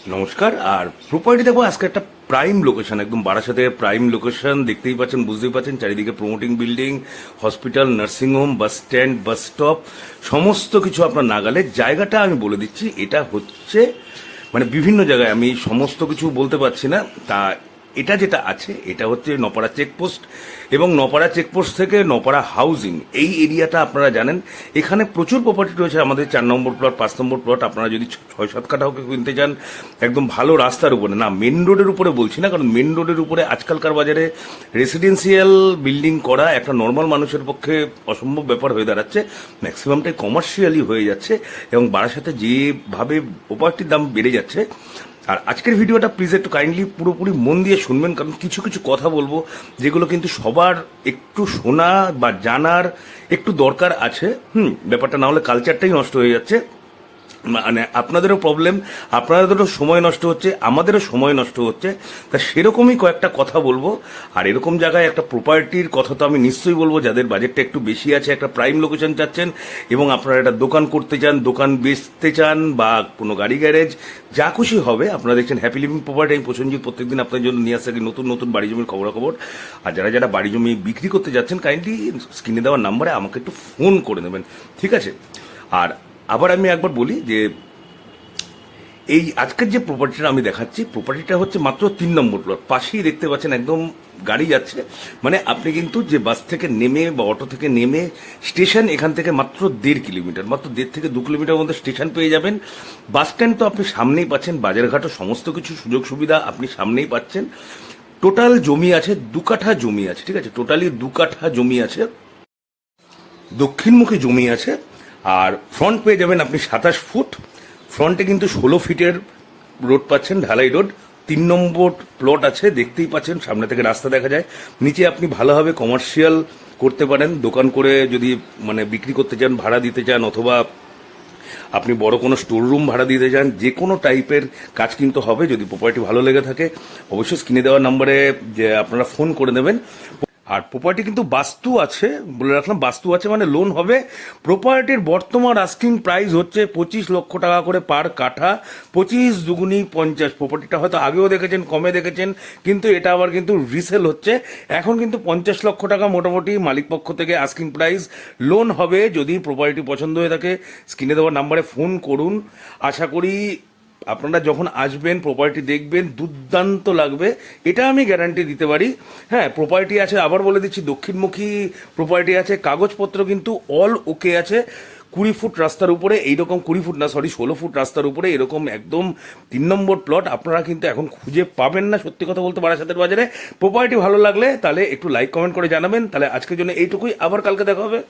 নমস্কার। আর প্রপার্টি দেখবো আজকে একটা প্রাইম লোকেশন, একদম বারাসাতের প্রাইম লোকেশন। দেখতেই পাচ্ছেন, বুঝতেই পাচ্ছেন, চারিদিকে promoting building, hospital, nursing home, bus stand, bus stop, সমস্ত কিছু আপনার নাগালে। জায়গাটা আমি বলে দিচ্ছি, এটা হচ্ছে মানে বিভিন্ন জায়গায়, আমি সমস্ত কিছু বলতে পারছি না। তা এটা যেটা আছে এটা হচ্ছে নপাড়া চেকপোস্ট, এবং নপাড়া চেকপোস্ট থেকে নপাড়া হাউজিং, এই এরিয়াটা আপনারা জানেন। এখানে প্রচুর প্রপার্টি রয়েছে, আমাদের 4 নম্বর প্লট, 5 নম্বর প্লট। আপনারা যদি 6-7 কাঠাও কিনতে চান একদম ভালো রাস্তার উপরে, না মেন রোডের উপরে বলছি না, কারণ মেন রোডের উপরে আজকালকার বাজারে রেসিডেন্সিয়াল বিল্ডিং করা একটা নর্মাল মানুষের পক্ষে অসম্ভব ব্যাপার হয়ে দাঁড়াচ্ছে। ম্যাক্সিমামটাই কমার্শিয়ালি হয়ে যাচ্ছে, এবং বারাসাতে যেভাবে প্রপার্টির দাম বেড়ে যাচ্ছে। আর আজকের ভিডিওটা প্লিজ একটু কাইন্ডলি পুরোপুরি মন দিয়ে শুনবেন, কারণ কিছু কিছু কথা বলবো যেগুলো কিন্তু সবার একটু শোনা বা জানার একটু দরকার আছে। ব্যাপারটা না হলে কালচারটাই নষ্ট হয়ে যাচ্ছে। মানে আপনাদেরও প্রবলেম, আপনাদেরও সময় নষ্ট হচ্ছে, আমাদেরও সময় নষ্ট হচ্ছে। তা সেরকমই কয়েকটা কথা বলবো। আর এরকম জায়গায় একটা প্রপার্টির কথা তো আমি নিশ্চয়ই বলবো, যাদের বাজেটটা একটু বেশি আছে, একটা প্রাইম লোকেশন চাচ্ছেন, এবং আপনারা একটা দোকান করতে চান, দোকান বেচতে চান, বা কোনো গাড়ি গ্যারেজ, যা খুশি হবে। আপনারা দেখছেন হ্যাপি লিভিং প্রপার্টি, আমি প্রসেনজিৎ প্রত্যেকদিন আপনার জন্য নিয়ে আসতে নতুন নতুন বাড়ি জমির খবরাখবর। আর যারা যারা বাড়ি জমি বিক্রি করতে যাচ্ছেন, কাইন্ডলি স্ক্রিনে দেওয়ার নাম্বারে আমাকে একটু ফোন করে নেবেন, ঠিক আছে? আর আবার আমি একবার বলি যে এই আজকের যে প্রপার্টিটা আমি দেখাচ্ছি, প্রপার্টিটা হচ্ছে মাত্র 3 নম্বর প্লট। পাশেই দেখতে পাচ্ছেন একদম গাড়ি যাচ্ছে, মানে আপনি কিন্তু যে বাস থেকে নেমে বা অটো থেকে নেমে স্টেশন, এখান থেকে মাত্র 1.5 কিলোমিটার, মাত্র 1.5 থেকে 2 কিলোমিটার মধ্যে স্টেশন পেয়ে যাবেন। বাস স্ট্যান্ড তো আপনি সামনেই পাচ্ছেন, বাজারঘাটও সমস্ত কিছু সুযোগ সুবিধা আপনি সামনেই পাচ্ছেন। টোটাল জমি আছে 2 কাঠা জমি আছে, ঠিক আছে? টোটালি 2 কাঠা জমি আছে, দক্ষিণমুখী জমি আছে। আর ফ্রন্ট পেয়ে যাবেন আপনি 27 ফুট। ফ্রন্টে কিন্তু 16 ফিটের রোড পাচ্ছেন, ঢালাই রোড। 3 নম্বর প্লট আছে, দেখতেই পাচ্ছেন, সামনে থেকে রাস্তা দেখা যায়। নিচে আপনি ভালোভাবে কমার্শিয়াল করতে পারেন, দোকান করে যদি মানে বিক্রি করতে চান, ভাড়া দিতে চান, অথবা আপনি বড় কোনো স্টোর রুম ভাড়া দিতে চান, যে কোনো টাইপের কাজ কিন্তু হবে। যদি প্রপার্টি ভালো লেগে থাকে, অবশ্যই স্ক্রিনে দেওয়া নম্বরে যে আপনারা ফোন করে নেবেন। আর প্রপার্টি কিন্তু বাস্তু আছে, বলে রাখলাম, বাস্তু আছে মানে লোন হবে। প্রপার্টির বর্তমান আস্কিং প্রাইস হচ্ছে 25 লক্ষ টাকা করে পার কাঠা। 25 দুগুনি 50। প্রপার্টিটা হয়তো আগেও দেখেছেন, কমে দেখেছেন, কিন্তু এটা আবার কিন্তু রিসেল হচ্ছে। এখন কিন্তু 50 লক্ষ টাকা মোটামুটি মালিক পক্ষ থেকে আস্কিং প্রাইস। লোন হবে। যদি প্রপার্টি পছন্দ হয়ে থাকে, স্ক্রিনে দেওয়ার নাম্বারে ফোন করুন। আশা করি আপনারা যখন আসবেন, প্রপার্টি দেখবেন, দুর্দান্ত লাগবে, এটা আমি গ্যারান্টি দিতে পারি। হ্যাঁ, প্রপার্টি আছে, আবার বলে দিচ্ছি, দক্ষিণমুখী প্রপার্টি আছে, কাগজপত্র কিন্তু অল ওকে আছে। 20 ফুট রাস্তার উপরে, এইরকম 20 ফুট না, সরি 16 ফুট রাস্তার উপরে এরকম একদম 3 নম্বর প্লট আপনারা কিন্তু এখন খুঁজে পাবেন না, সত্যি কথা বলতে, বারাসাতের বাজারে। প্রপার্টি ভালো লাগলে তাহলে একটু লাইক কমেন্ট করে জানাবেন। তাহলে আজকের জন্য এইটুকুই, আবার কালকে দেখা হবে।